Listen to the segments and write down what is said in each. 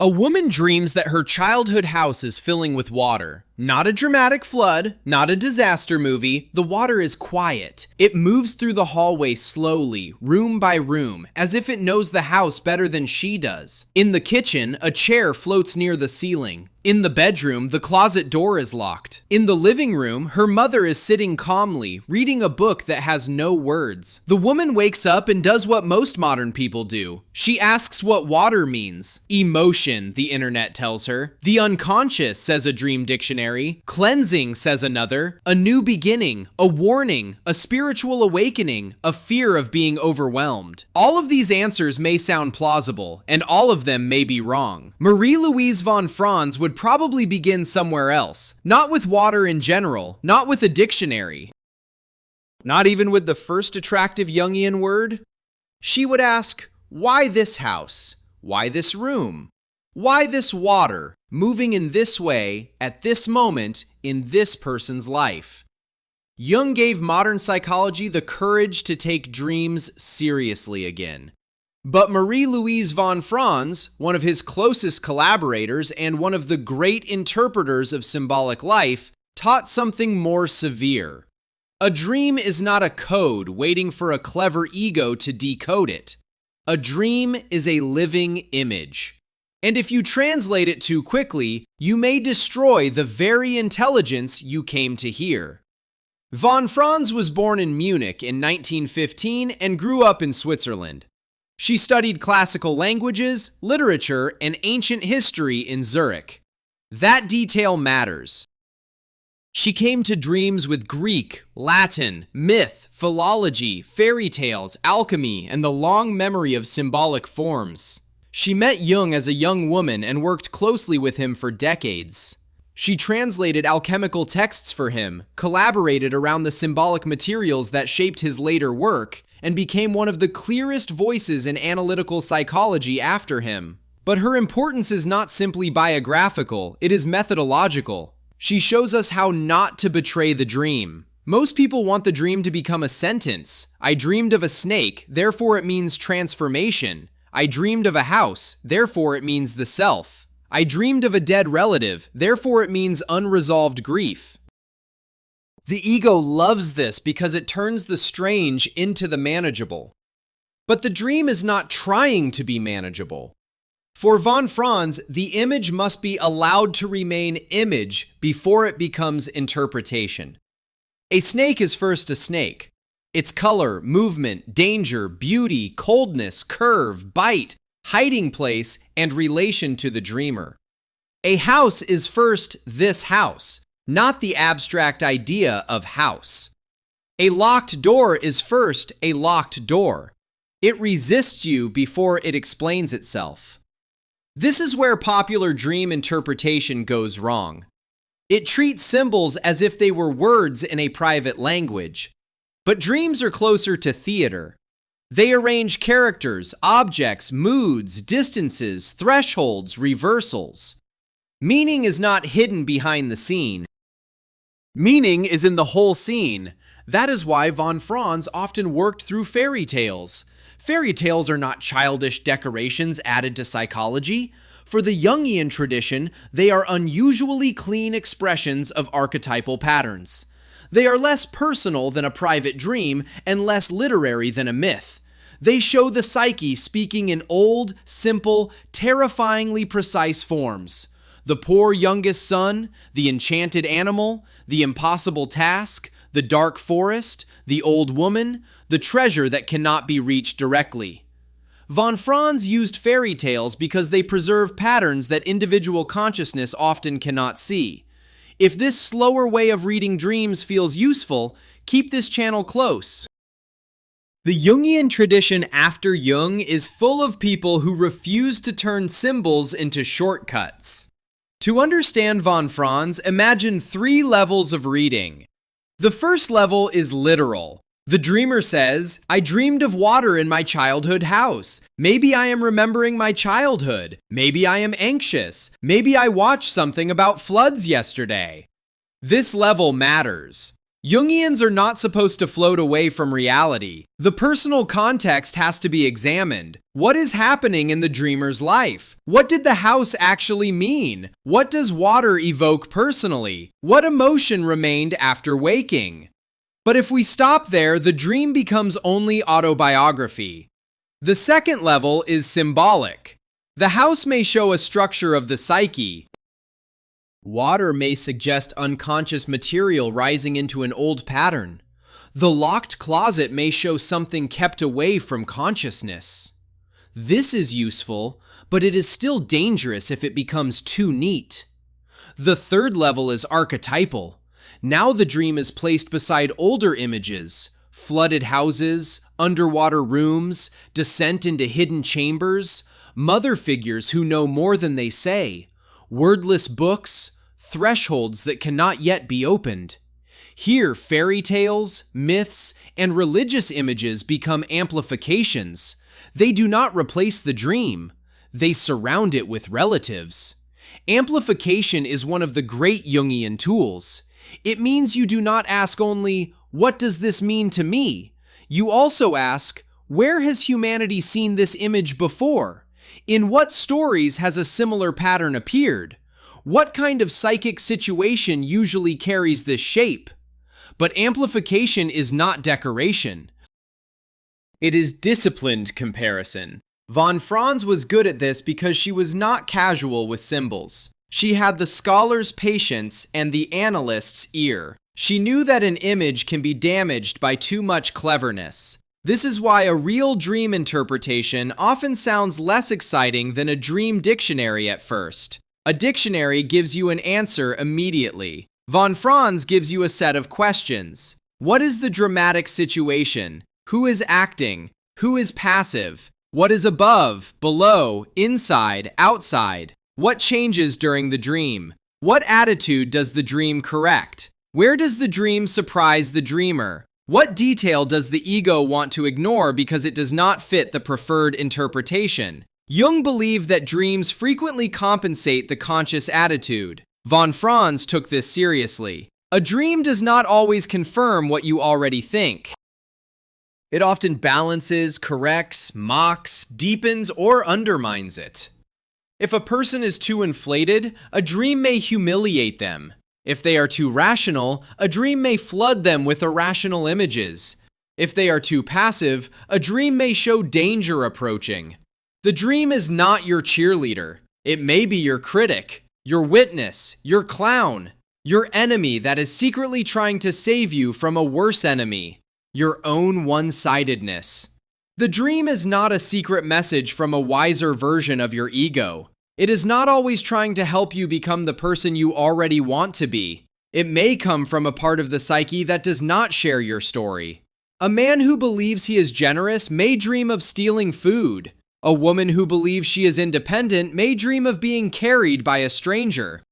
A woman dreams that her childhood house is filling with water. Not a dramatic flood, not a disaster movie. The water is quiet. It moves through the hallway slowly, room by room, as if it knows the house better than she does. In the kitchen, a chair floats near the ceiling. In the bedroom, the closet door is locked. In the living room, her mother is sitting calmly, reading a book that has no words. The woman wakes up and does what most modern people do. She asks what water means. Emotion, the internet tells her. The unconscious, says a dream dictionary. Cleansing, says another. A new beginning, a warning, a spiritual awakening, a fear of being overwhelmed. All of these answers may sound plausible, and all of them may be wrong. Marie-Louise von Franz would probably begin somewhere else. Not with water in general, not with a dictionary. Not even with the first attractive Jungian word. She would ask, why this house? Why this room? Why this water, moving in this way, at this moment, in this person's life? Jung gave modern psychology the courage to take dreams seriously again. But Marie-Louise von Franz, one of his closest collaborators and one of the great interpreters of symbolic life, taught something more severe. A dream is not a code waiting for a clever ego to decode it. A dream is a living image. And if you translate it too quickly, you may destroy the very intelligence you came to hear. Von Franz was born in Munich in 1915 and grew up in Switzerland. She studied classical languages, literature, and ancient history in Zurich. That detail matters. She came to dreams with Greek, Latin, myth, philology, fairy tales, alchemy, and the long memory of symbolic forms. She met Jung as a young woman and worked closely with him for decades. She translated alchemical texts for him, collaborated around the symbolic materials that shaped his later work, and became one of the clearest voices in analytical psychology after him. But her importance is not simply biographical, it is methodological. She shows us how not to betray the dream. Most people want the dream to become a sentence. I dreamed of a snake, therefore it means transformation. I dreamed of a house, therefore it means the self. I dreamed of a dead relative, therefore it means unresolved grief. The ego loves this because it turns the strange into the manageable. But the dream is not trying to be manageable. For von Franz, the image must be allowed to remain image before it becomes interpretation. A snake is first a snake. Its color, movement, danger, beauty, coldness, curve, bite, hiding place, and relation to the dreamer. A house is first this house, not the abstract idea of house. A locked door is first a locked door. It resists you before it explains itself. This is where popular dream interpretation goes wrong. It treats symbols as if they were words in a private language. But dreams are closer to theater. They arrange characters, objects, moods, distances, thresholds, reversals. Meaning is not hidden behind the scene. Meaning is in the whole scene. That is why von Franz often worked through fairy tales. Fairy tales are not childish decorations added to psychology. For the Jungian tradition, they are unusually clean expressions of archetypal patterns. They are less personal than a private dream and less literary than a myth. They show the psyche speaking in old, simple, terrifyingly precise forms. The poor youngest son, the enchanted animal, the impossible task, the dark forest, the old woman, the treasure that cannot be reached directly. Von Franz used fairy tales because they preserve patterns that individual consciousness often cannot see. If this slower way of reading dreams feels useful, keep this channel close. The Jungian tradition after Jung is full of people who refuse to turn symbols into shortcuts. To understand von Franz, imagine 3 levels of reading. The first level is literal. The dreamer says, I dreamed of water in my childhood house. Maybe I am remembering my childhood. Maybe I am anxious. Maybe I watched something about floods yesterday. This level matters. Jungians are not supposed to float away from reality. The personal context has to be examined. What is happening in the dreamer's life? What did the house actually mean? What does water evoke personally? What emotion remained after waking? But if we stop there, the dream becomes only autobiography. The second level is symbolic. The house may show a structure of the psyche. Water may suggest unconscious material rising into an old pattern. The locked closet may show something kept away from consciousness. This is useful, but it is still dangerous if it becomes too neat. The third level is archetypal. Now the dream is placed beside older images, flooded houses, underwater rooms, descent into hidden chambers, mother figures who know more than they say, wordless books, thresholds that cannot yet be opened. Here, fairy tales, myths, and religious images become amplifications. They do not replace the dream. They surround it with relatives. Amplification is one of the great Jungian tools. It means you do not ask only, "What does this mean to me?" You also ask, "Where has humanity seen this image before? In what stories has a similar pattern appeared? What kind of psychic situation usually carries this shape?" But amplification is not decoration. It is disciplined comparison. Von Franz was good at this because she was not casual with symbols. She had the scholar's patience and the analyst's ear. She knew that an image can be damaged by too much cleverness. This is why a real dream interpretation often sounds less exciting than a dream dictionary at first. A dictionary gives you an answer immediately. Von Franz gives you a set of questions. What is the dramatic situation? Who is acting? Who is passive? What is above, below, inside, outside? What changes during the dream? What attitude does the dream correct? Where does the dream surprise the dreamer? What detail does the ego want to ignore because it does not fit the preferred interpretation? Jung believed that dreams frequently compensate the conscious attitude. Von Franz took this seriously. A dream does not always confirm what you already think. It often balances, corrects, mocks, deepens, or undermines it. If a person is too inflated, a dream may humiliate them. If they are too rational, a dream may flood them with irrational images. If they are too passive, a dream may show danger approaching. The dream is not your cheerleader. It may be your critic, your witness, your clown, your enemy that is secretly trying to save you from a worse enemy, your own one-sidedness. The dream is not a secret message from a wiser version of your ego. It is not always trying to help you become the person you already want to be. It may come from a part of the psyche that does not share your story. A man who believes he is generous may dream of stealing food. A woman who believes she is independent may dream of being carried by a stranger.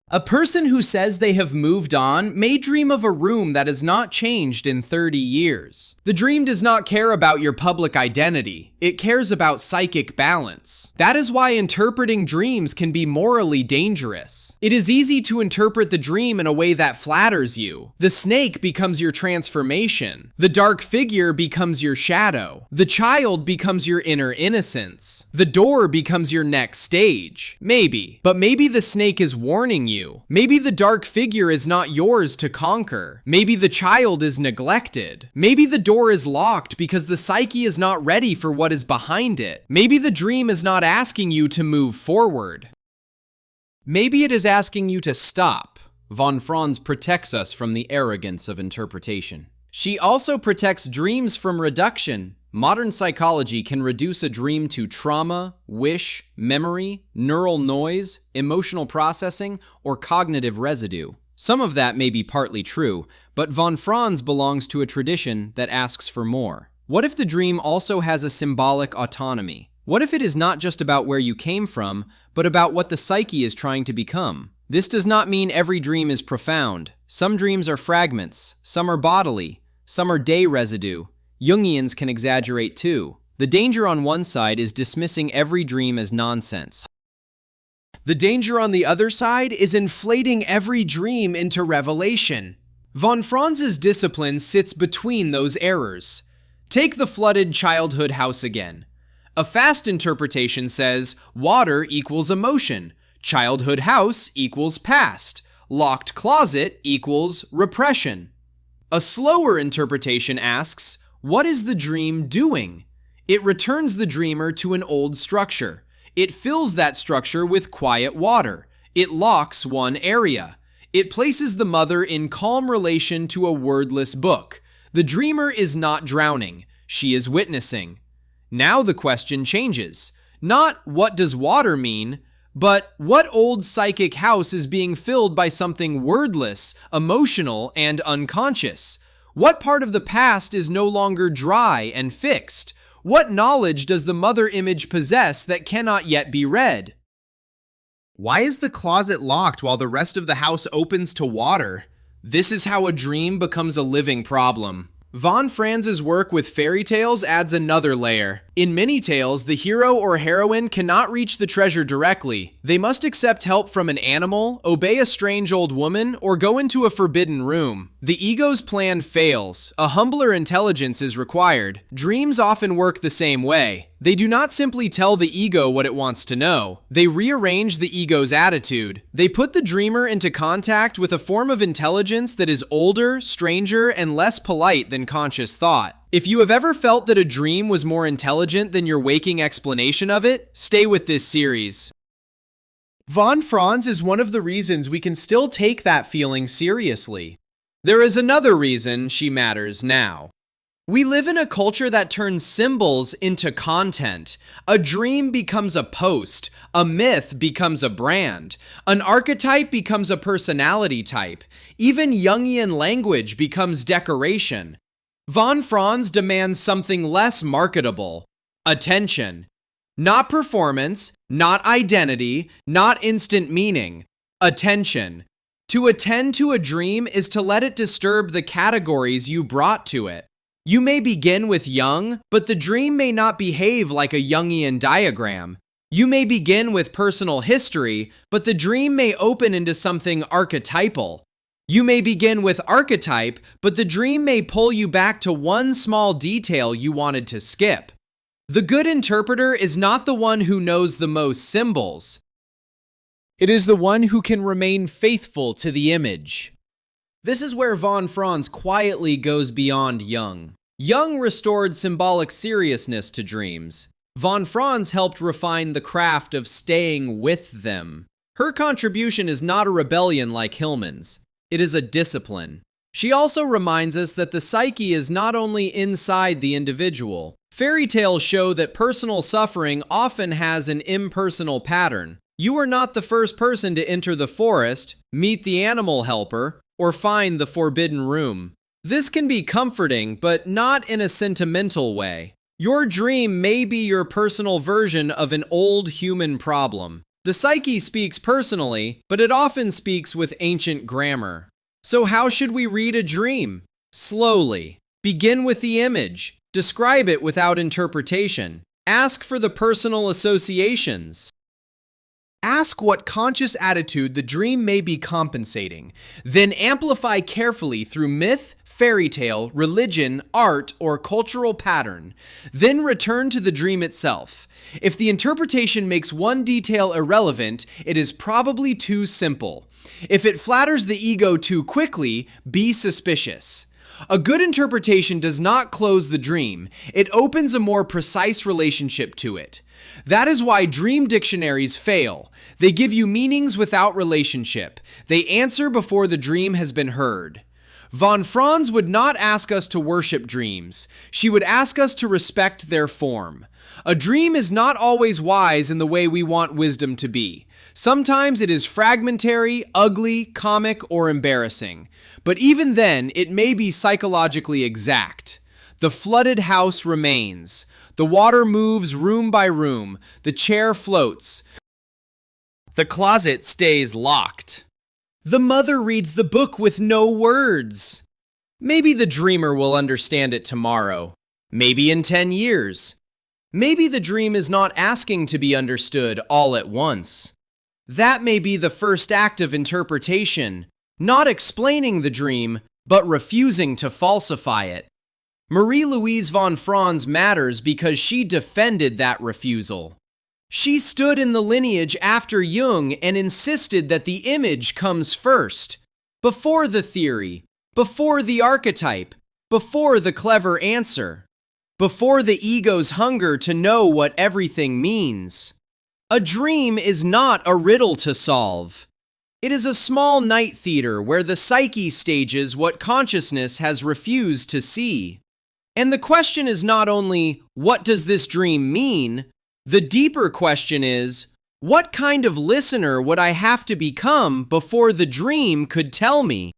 A person who says they have moved on may dream of a room that has not changed in 30 years. The dream does not care about your public identity. It cares about psychic balance. That is why interpreting dreams can be morally dangerous. It is easy to interpret the dream in a way that flatters you. The snake becomes your transformation. The dark figure becomes your shadow. The child becomes your inner innocence. The door becomes your next stage. Maybe. But maybe the snake is warning you. Maybe the dark figure is not yours to conquer. Maybe the child is neglected. Maybe the door is locked because the psyche is not ready for what is behind it. Maybe the dream is not asking you to move forward. Maybe it is asking you to stop. Von Franz protects us from the arrogance of interpretation. She also protects dreams from reduction. Modern psychology can reduce a dream to trauma, wish, memory, neural noise, emotional processing, or cognitive residue. Some of that may be partly true, but von Franz belongs to a tradition that asks for more. What if the dream also has a symbolic autonomy? What if it is not just about where you came from, but about what the psyche is trying to become? This does not mean every dream is profound. Some dreams are fragments, some are bodily, some are day residue. Jungians can exaggerate too. The danger on one side is dismissing every dream as nonsense. The danger on the other side is inflating every dream into revelation. Von Franz's discipline sits between those errors. Take the flooded childhood house again. A fast interpretation says water equals emotion, childhood house equals past, locked closet equals repression. A slower interpretation asks, what is the dream doing? It returns the dreamer to an old structure. It fills that structure with quiet water. It locks one area. It places the mother in calm relation to a wordless book. The dreamer is not drowning. She is witnessing. Now the question changes. Not what does water mean, but what old psychic house is being filled by something wordless, emotional, and unconscious? What part of the past is no longer dry and fixed? What knowledge does the mother image possess that cannot yet be read? Why is the closet locked while the rest of the house opens to water? This is how a dream becomes a living problem. Von Franz's work with fairy tales adds another layer. In many tales, the hero or heroine cannot reach the treasure directly. They must accept help from an animal, obey a strange old woman, or go into a forbidden room. The ego's plan fails. A humbler intelligence is required. Dreams often work the same way. They do not simply tell the ego what it wants to know. They rearrange the ego's attitude. They put the dreamer into contact with a form of intelligence that is older, stranger, and less polite than conscious thought. If you have ever felt that a dream was more intelligent than your waking explanation of it, stay with this series. Von Franz is one of the reasons we can still take that feeling seriously. There is another reason she matters now. We live in a culture that turns symbols into content. A dream becomes a post. A myth becomes a brand. An archetype becomes a personality type. Even Jungian language becomes decoration. Von Franz demands something less marketable: attention. Not performance, not identity, not instant meaning. Attention. To attend to a dream is to let it disturb the categories you brought to it. You may begin with Jung, but the dream may not behave like a Jungian diagram. You may begin with personal history, but the dream may open into something archetypal. You may begin with archetype, but the dream may pull you back to one small detail you wanted to skip. The good interpreter is not the one who knows the most symbols. It is the one who can remain faithful to the image. This is where von Franz quietly goes beyond Jung. Jung restored symbolic seriousness to dreams. Von Franz helped refine the craft of staying with them. Her contribution is not a rebellion like Hillman's. It is a discipline. She also reminds us that the psyche is not only inside the individual. Fairy tales show that personal suffering often has an impersonal pattern. You are not the first person to enter the forest, meet the animal helper, or find the forbidden room. This can be comforting, but not in a sentimental way. Your dream may be your personal version of an old human problem. The psyche speaks personally, but it often speaks with ancient grammar. So how should we read a dream? Slowly. Begin with the image. Describe it without interpretation. Ask for the personal associations. Ask what conscious attitude the dream may be compensating. Then amplify carefully through myth, fairy tale, religion, art, or cultural pattern. Then return to the dream itself. If the interpretation makes one detail irrelevant, it is probably too simple. If it flatters the ego too quickly, be suspicious. A good interpretation does not close the dream. It opens a more precise relationship to it. That is why dream dictionaries fail. They give you meanings without relationship. They answer before the dream has been heard. Von Franz would not ask us to worship dreams. She would ask us to respect their form. A dream is not always wise in the way we want wisdom to be. Sometimes it is fragmentary, ugly, comic, or embarrassing. But even then, it may be psychologically exact. The flooded house remains. The water moves room by room. The chair floats. The closet stays locked. The mother reads the book with no words. Maybe the dreamer will understand it tomorrow. Maybe in 10 years. Maybe the dream is not asking to be understood all at once. That may be the first act of interpretation, not explaining the dream, but refusing to falsify it. Marie-Louise von Franz matters because she defended that refusal. She stood in the lineage after Jung and insisted that the image comes first, before the theory, before the archetype, before the clever answer, before the ego's hunger to know what everything means. A dream is not a riddle to solve. It is a small night theater where the psyche stages what consciousness has refused to see. And the question is not only, what does this dream mean? The deeper question is, what kind of listener would I have to become before the dream could tell me?